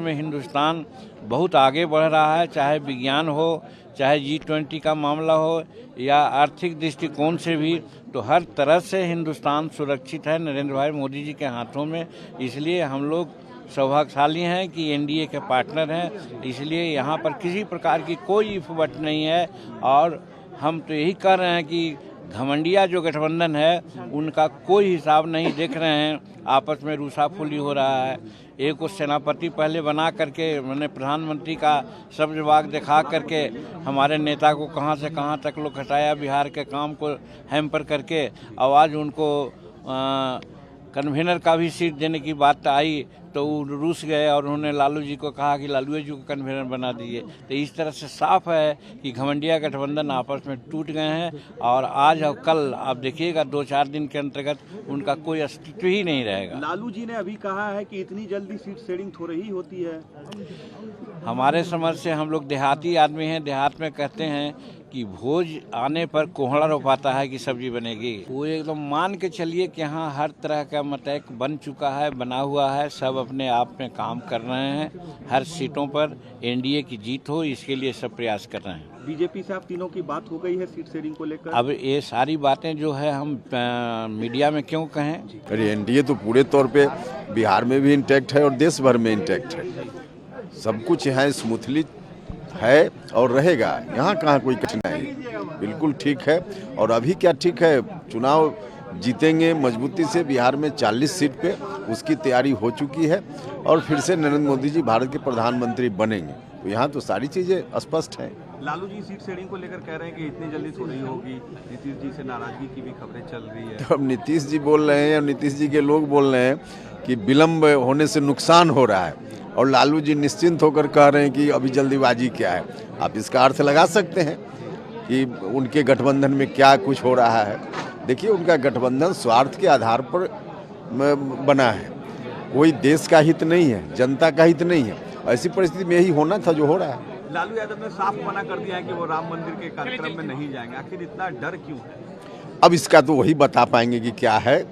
में हिंदुस्तान बहुत आगे बढ़ रहा है, चाहे विज्ञान हो, चाहे G20 का मामला हो या आर्थिक दृष्टिकोण से भी, तो हर तरह से हिंदुस्तान सुरक्षित है नरेंद्र भाई मोदी जी के हाथों में। इसलिए हम लोग सौभाग्यशाली हैं कि एनडीए के पार्टनर हैं, इसलिए यहाँ पर किसी प्रकार की कोई इफवट नहीं है। और हम तो यही कह रहे हैं कि घमंडिया जो गठबंधन है उनका कोई हिसाब नहीं देख रहे हैं, आपस में रूसाफुली हो रहा है। एक को सेनापति पहले बना करके मैंने प्रधानमंत्री का सब विभाग दिखा करके हमारे नेता को कहां से कहां तक लोग हटाया, बिहार के काम को हैम्पर करके। आवाज़ उनको कन्वेनर का भी सीट देने की बात आई तो वो रूस गए और उन्होंने लालू जी को कहा कि लालू जी को कन्वेनर बना दिए। तो इस तरह से साफ है कि घमंडिया गठबंधन आपस में टूट गए हैं और आज और कल आप देखिएगा 2-4 दिन के अंतर्गत उनका कोई अस्तित्व ही नहीं रहेगा। लालू जी ने अभी कहा है कि इतनी जल्दी सीट शेयरिंग थोड़ी ही होती है। हमारे समझ से हम लोग देहाती आदमी हैं, देहात में कहते हैं कि भोज आने पर कोहड़ा रोपाता है कि सब्जी बनेगी। वो एकदम मान के चलिए कि यहाँ हर तरह का मतैक बन चुका है, बना हुआ है, सब अपने आप में काम कर रहे हैं। हर सीटों पर एनडीए की जीत हो इसके लिए सब प्रयास कर रहे हैं। बीजेपी से आप तीनों की बात हो गई है सीट शेयरिंग को लेकर? अब ये सारी बातें जो है हम मीडिया में क्यों कहें? अरे एनडीए तो पूरे तौर पे बिहार में भी इंटैक्ट है और देश भर में इंटैक्ट है। सब कुछ यहाँ स्मूथली है और रहेगा, यहाँ कहाँ कोई कठिनाई, बिल्कुल ठीक है। और अभी क्या ठीक है, चुनाव जीतेंगे मजबूती से। बिहार में 40 सीट पे उसकी तैयारी हो चुकी है और फिर से नरेंद्र मोदी जी भारत के प्रधानमंत्री बनेंगे। तो यहाँ तो सारी चीज़ें स्पष्ट हैं। लालू जी सीट शेयरिंग को लेकर कह रहे हैं कि इतनी जल्दी थोड़ी होगी, नीतीश जी से नाराजगी की भी खबरें चल रही है। तो अब नीतीश जी बोल रहे हैं और नीतीश जी के लोग बोल रहे हैं कि विलम्ब होने से नुकसान हो रहा है और लालू जी निश्चिंत होकर कह रहे हैं कि अभी जल्दीबाजी क्या है। आप इसका अर्थ लगा सकते हैं कि उनके गठबंधन में क्या कुछ हो रहा है। देखिए, उनका गठबंधन स्वार्थ के आधार पर बना है, कोई देश का हित नहीं है, जनता का हित नहीं है। ऐसी परिस्थिति में यही होना था जो हो रहा है। लालू यादव ने साफ मना कर दिया है कि वो राम मंदिर के कार्यक्रम में नहीं जाएंगे। आखिर इतना डर क्यों है? अब इसका तो वही बता पाएंगे कि क्या है।